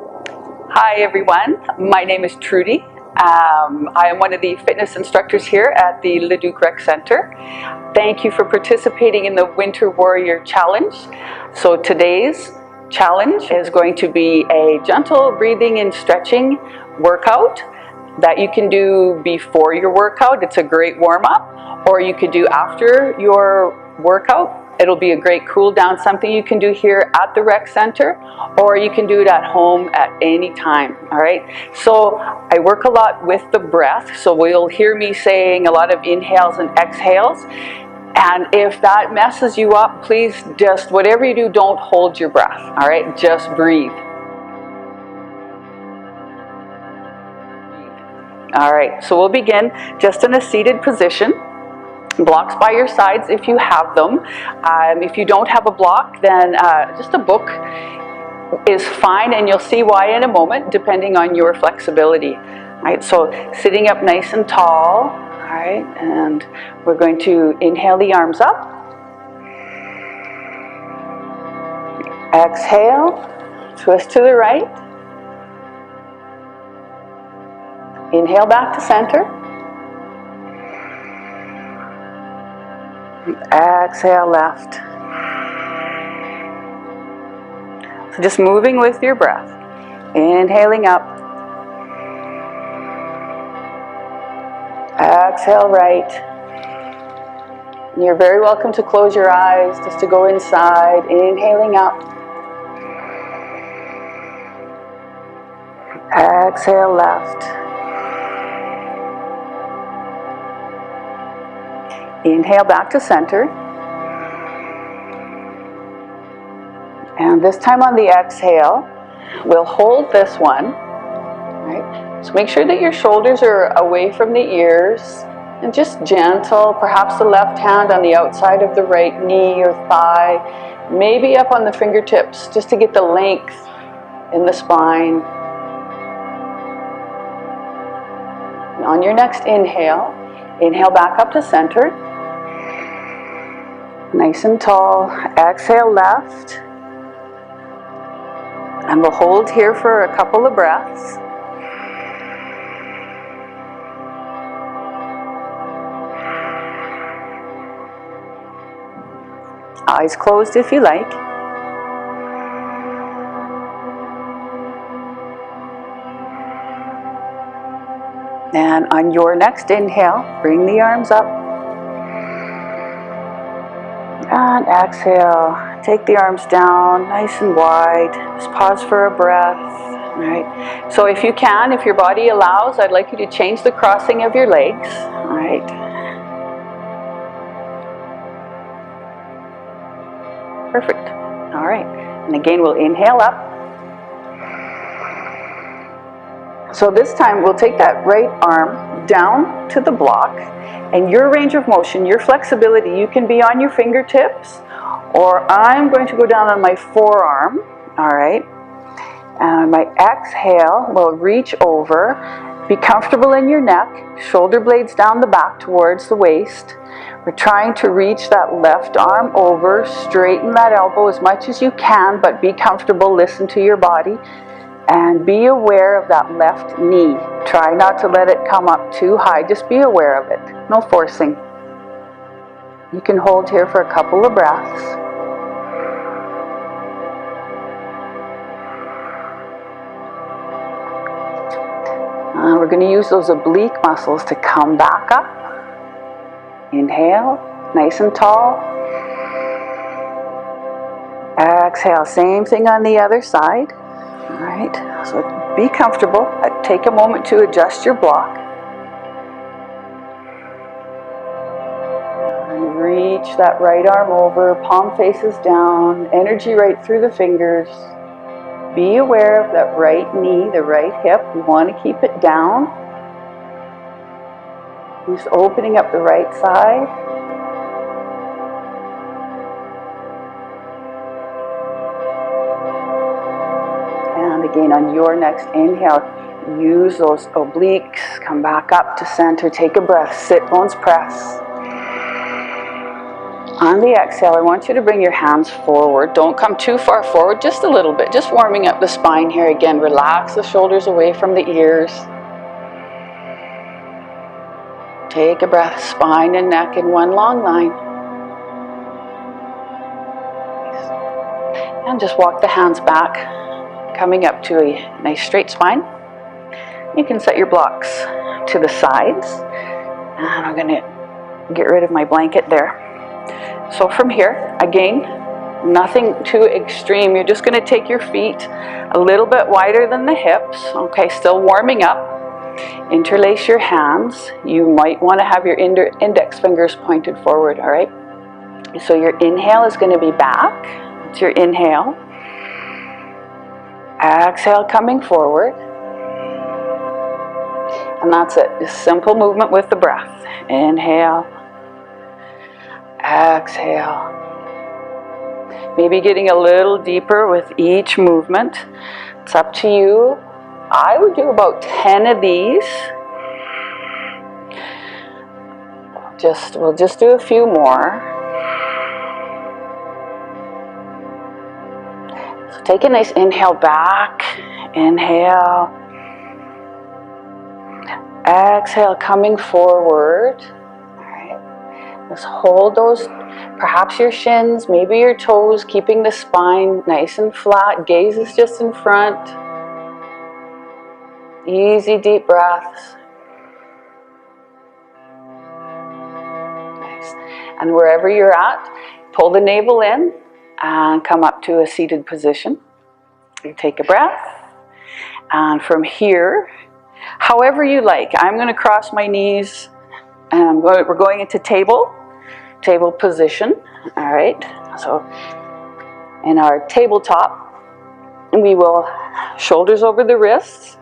Hi everyone, my name is Trudy. I am one of the fitness instructors here at the Leduc Rec Center. Thank you for participating in the Winter Warrior Challenge. So today's challenge is going to be a gentle breathing and stretching workout that you can do before your workout. It's a great warm-up, or you could do after your workout. It'll be a great cool down, something you can do here at the rec center, or you can do it at home at any time, all right? So I work a lot with the breath, so we'll hear me saying a lot of inhales and exhales. And if that messes you up, please just, whatever you do, don't hold your breath, all right? Just breathe. All right, so we'll begin just in a seated position. Blocks by your sides if you have them. If you don't have a block, then just a book is fine, and you'll see why in a moment, depending on your flexibility. All right, so sitting up nice and tall. All right, and we're going to inhale the arms up. Exhale, twist to the right. Inhale back to center. Exhale left. So just moving with your breath. Inhaling up. Exhale right. And you're very welcome to close your eyes, just to go inside. Inhaling up. Exhale left. Inhale back to center. And this time on the exhale, we'll hold this one. Right? So make sure that your shoulders are away from the ears, and just gentle, perhaps the left hand on the outside of the right knee or thigh, maybe up on the fingertips, just to get the length in the spine. And on your next inhale, inhale back up to center. Nice and tall. Exhale left. And we'll hold here for a couple of breaths. Eyes closed if you like. And on your next inhale, bring the arms up. And exhale, take the arms down, nice and wide. Just pause for a breath. All right. So if you can, if your body allows, I'd like you to change the crossing of your legs. All right. Perfect. All right. And again, we'll inhale up. So this time, we'll take that right arm down to the block, and your range of motion, your flexibility, you can be on your fingertips, or I'm going to go down on my forearm, all right? And my exhale will reach over, be comfortable in your neck, shoulder blades down the back towards the waist. We're trying to reach that left arm over, straighten that elbow as much as you can, but be comfortable, listen to your body. And be aware of that left knee. Try not to let it come up too high. Just be aware of it. No forcing. You can hold here for a couple of breaths. We're going to use those oblique muscles to come back up. Inhale, nice and tall. Exhale, same thing on the other side. All right, so be comfortable. Take a moment to adjust your block. And reach that right arm over, palm faces down, energy right through the fingers. Be aware of that right knee, the right hip. We want to keep it down. Just opening up the right side. And again, on your next inhale, use those obliques. Come back up to center. Take a breath. Sit bones press. On the exhale, I want you to bring your hands forward. Don't come too far forward, just a little bit. Just warming up the spine here again. Relax the shoulders away from the ears. Take a breath, spine and neck in one long line. And just walk the hands back, coming up to a nice straight spine. You can set your blocks to the sides. And I'm going to get rid of my blanket there. So from here, again, nothing too extreme. You're just going to take your feet a little bit wider than the hips. Okay, still warming up. Interlace your hands. You might want to have your index fingers pointed forward, all right? So your inhale is going to be back. It's your inhale. Exhale, coming forward. And that's it. Just simple movement with the breath. Inhale. Exhale. Maybe getting a little deeper with each movement. It's up to you. I would do about 10 of these. We'll just do a few more. So take a nice inhale back. Inhale. Exhale, coming forward. Just hold those, perhaps your shins, maybe your toes, keeping the spine nice and flat. Gaze is just in front. Easy, deep breaths. Nice. And wherever you're at, pull the navel in and come up to a seated position. You take a breath. And from here, however you like, I'm going to cross my knees and we're going into table position. All right, so in our tabletop, we will shoulders over the wrists,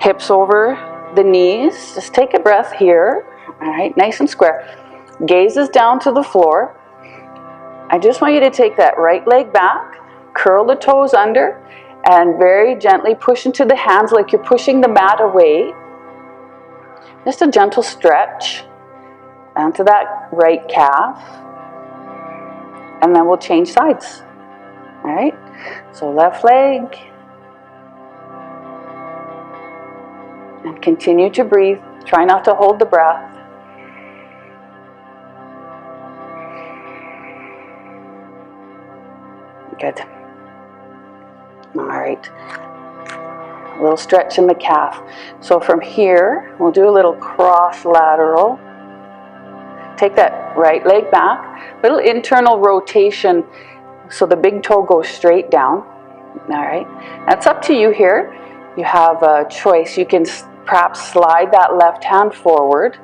hips over the knees. Just take a breath here. All right, nice and square. Gaze is down to the floor. I just want you to take that right leg back, curl the toes under, and very gently push into the hands like you're pushing the mat away. Just a gentle stretch onto that right calf, and then we'll change sides. All right, so left leg, and continue to breathe. Try not to hold the breath. Good. All right, a little stretch in the calf. So from here, we'll do a little cross lateral. Take that right leg back, little internal rotation so the big toe goes straight down. All right, that's up to you here. You have a choice. You can perhaps slide that left hand forward.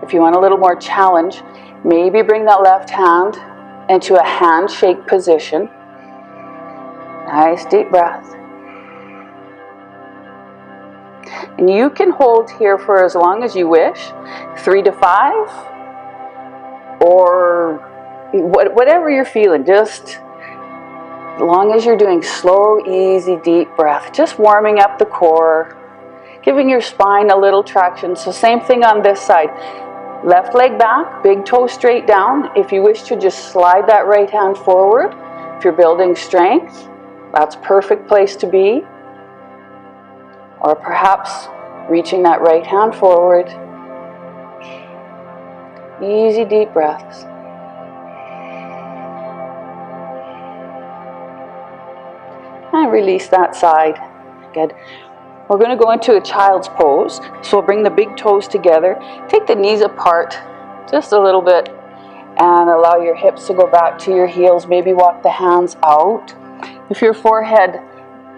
If you want a little more challenge, maybe bring that left hand into a handshake position. Nice deep breath. And you can hold here for as long as you wish, 3 to 5, or whatever you're feeling, just as long as you're doing slow, easy, deep breath, just warming up the core, giving your spine a little traction. So same thing on this side. Left leg back, big toe straight down. If you wish to just slide that right hand forward, if you're building strength, that's a perfect place to be. Or perhaps reaching that right hand forward. Easy deep breaths. And release that side. Good. We're going to go into a child's pose. So we'll bring the big toes together. Take the knees apart just a little bit and allow your hips to go back to your heels. Maybe walk the hands out. If your forehead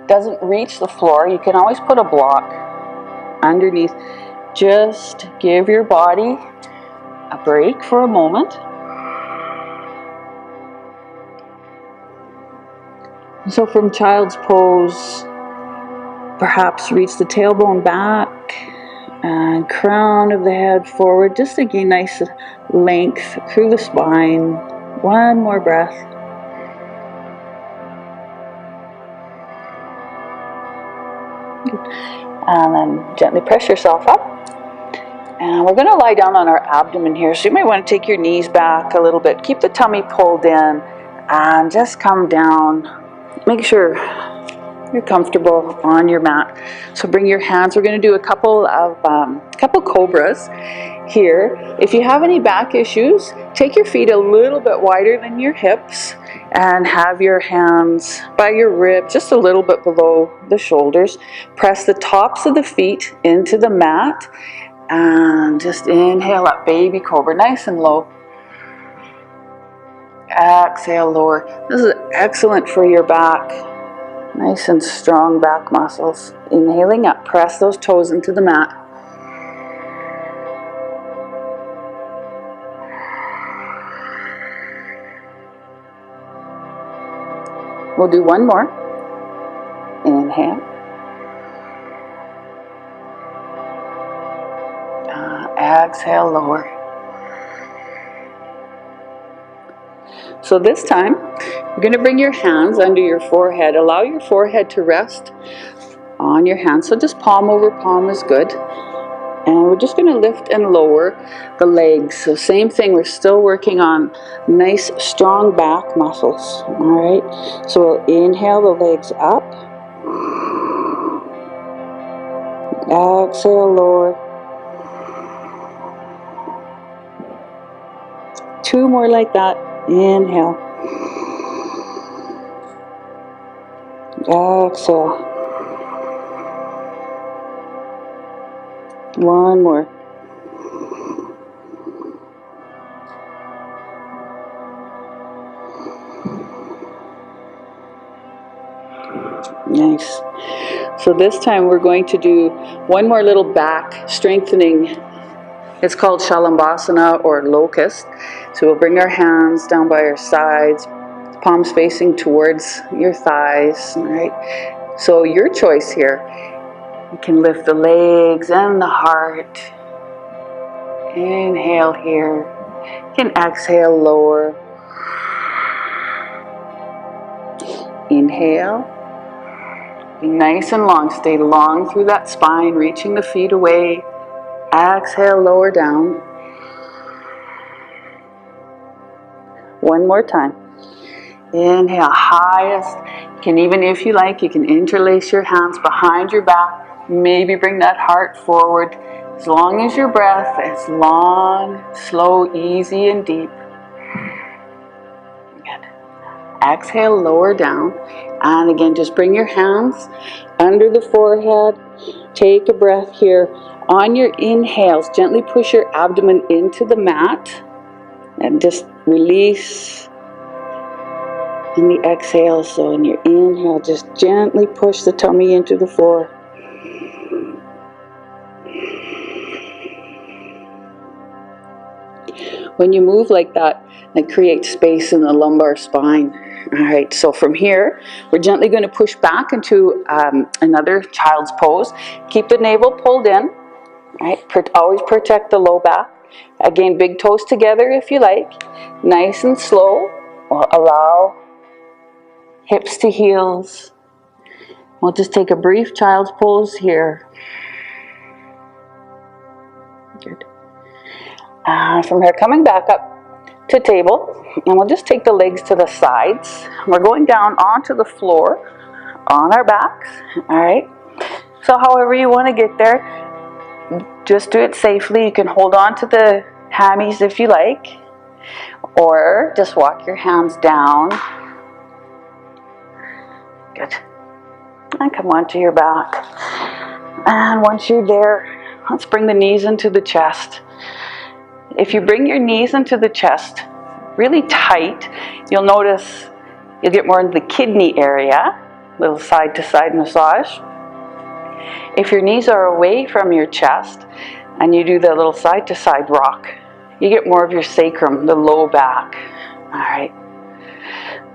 doesn't reach the floor, you can always put a block underneath. Just give your body a break for a moment. So from child's pose, perhaps reach the tailbone back and crown of the head forward. Just to gain nice length through the spine. One more breath. And then gently press yourself up. And we're going to lie down on our abdomen here. So you might want to take your knees back a little bit. Keep the tummy pulled in and just come down. Make sure you're comfortable on your mat. So bring your hands. We're going to do a couple cobras here. If you have any back issues, take your feet a little bit wider than your hips and have your hands by your ribs, just a little bit below the shoulders. Press the tops of the feet into the mat and just inhale up, baby cobra, nice and low. Exhale, lower. This is excellent for your back. Nice and strong back muscles. Inhaling up, press those toes into the mat. We'll do one more. Inhale. Exhale, lower. So this time, you're going to bring your hands under your forehead. Allow your forehead to rest on your hands. So just palm over palm is good. And we're just going to lift and lower the legs. So same thing, we're still working on nice strong back muscles. All right, so we'll inhale the legs up. Exhale, lower. Two more like that. Inhale. Exhale. One more. Nice. So this time we're going to do one more little back strengthening. It's called Shalambhasana or locust. So we'll bring our hands down by our sides, palms facing towards your thighs. All right. So your choice here. You can lift the legs and the heart. Inhale here. You can exhale, lower. Inhale. Be nice and long. Stay long through that spine, reaching the feet away. Exhale, lower down. One more time. Inhale, highest. You can even, if you like, you can interlace your hands behind your back. Maybe bring that heart forward. As long as your breath is long, slow, easy, and deep. Good. Exhale, lower down. And again, just bring your hands under the forehead. Take a breath here. On your inhales, gently push your abdomen into the mat. And just release. In the exhale, so in your inhale, just gently push the tummy into the floor. When you move like that, it creates space in the lumbar spine. All right, so from here, we're gently going to push back into another child's pose. Keep the navel pulled in. All right, always protect the low back. Again, big toes together if you like. Nice and slow. We'll allow hips to heels. We'll just take a brief child's pose here. Good. From here, coming back up to table, and we'll just take the legs to the sides. We're going down onto the floor on our backs. All right. So however you want to get there, just do it safely. You can hold on to the hammies if you like, or just walk your hands down. Good. And come onto your back. And once you're there, let's bring the knees into the chest. If you bring your knees into the chest really tight, you'll notice you'll get more into the kidney area, little side to side massage. If your knees are away from your chest and you do the little side to side rock, you get more of your sacrum, the low back. All right.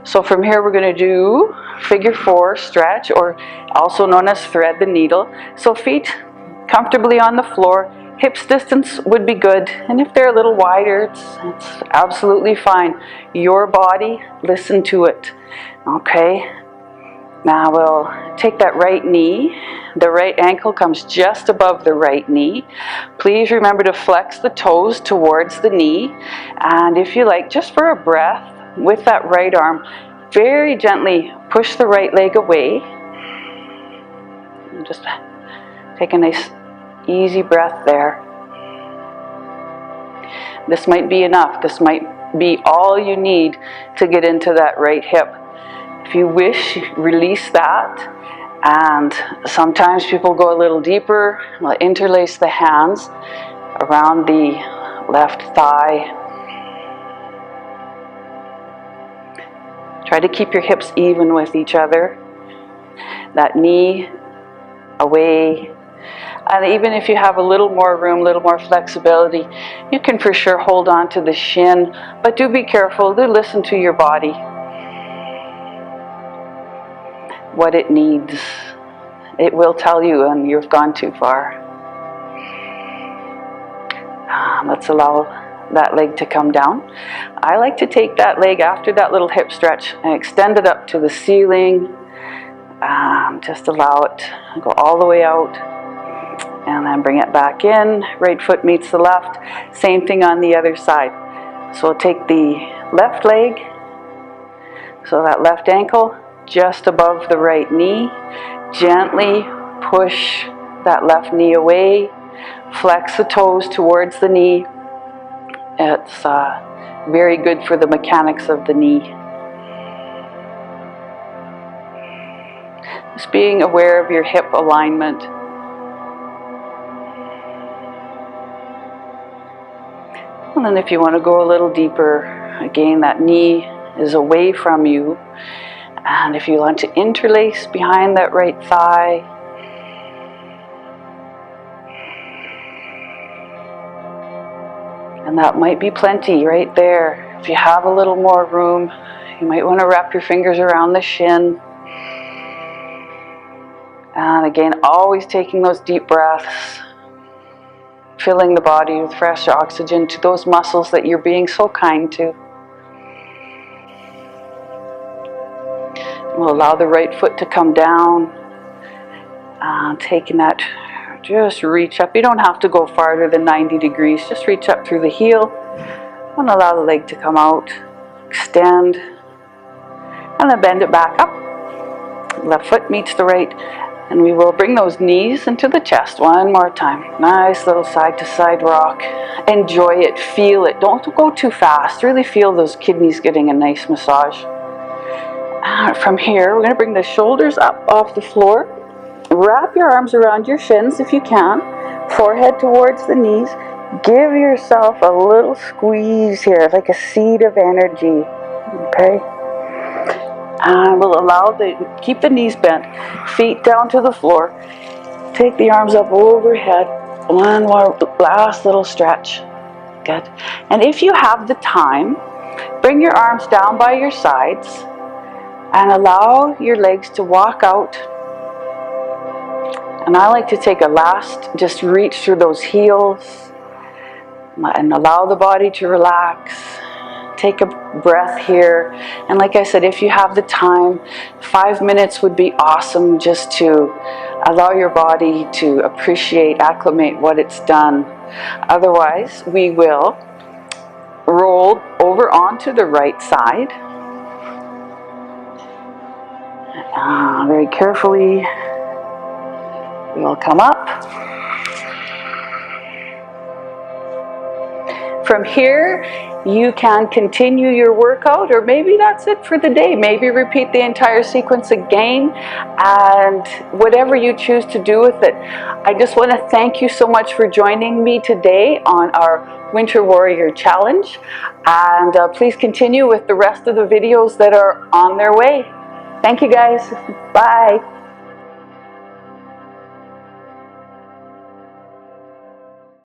So from here we're going to do figure four stretch, or also known as thread the needle. So feet comfortably on the floor. Hips distance would be good, and if they're a little wider, it's absolutely fine. Your body, listen to it. Okay? Now we'll take that right knee. The right ankle comes just above the right knee. Please remember to flex the toes towards the knee. And if you like, just for a breath, with that right arm, very gently push the right leg away. And just take a nice, easy breath there. This might be enough. This might be all you need to get into that right hip. If you wish, release that. And sometimes people go a little deeper. We'll interlace the hands around the left thigh. Try to keep your hips even with each other. That knee away. And even if you have a little more room, a little more flexibility, you can for sure hold on to the shin. But do be careful. Do listen to your body. What it needs. It will tell you when you've gone too far. Let's allow that leg to come down. I like to take that leg after that little hip stretch and extend it up to the ceiling. Just allow it to go all the way out. And then bring it back in. Right foot meets the left. Same thing on the other side. So we'll take the left leg. So that left ankle just above the right knee. Gently push that left knee away. Flex the toes towards the knee. It's very good for the mechanics of the knee. Just being aware of your hip alignment. And then if you want to go a little deeper, again, that knee is away from you. And if you want to interlace behind that right thigh, and that might be plenty right there. If you have a little more room, you might want to wrap your fingers around the shin. And again, always taking those deep breaths, filling the body with fresh oxygen to those muscles that you're being so kind to. We'll allow the right foot to come down. Taking that, just reach up. You don't have to go farther than 90 degrees. Just reach up through the heel and allow the leg to come out. Extend. And then bend it back up. Left foot meets the right. And we will bring those knees into the chest one more time. Nice little side to side rock. Enjoy it, feel it. Don't go too fast. Really feel those kidneys getting a nice massage. From here, we're going to bring the shoulders up off the floor. Wrap your arms around your shins if you can. Forehead towards the knees. Give yourself a little squeeze here, like a seed of energy. Okay? And we'll keep the knees bent, feet down to the floor. Take the arms up overhead. One more last little stretch. Good. And if you have the time, bring your arms down by your sides and allow your legs to walk out. And I like to take a last, just reach through those heels and allow the body to relax. Take a breath here. And like I said, if you have the time, 5 minutes would be awesome, just to allow your body to appreciate, acclimate what it's done. Otherwise, we will roll over onto the right side. Very carefully, we will come up. From here, you can continue your workout, or maybe that's it for the day. Maybe repeat the entire sequence again, and whatever you choose to do with it. I just want to thank you so much for joining me today on our Winter Warrior Challenge, and please continue with the rest of the videos that are on their way. Thank you guys. Bye.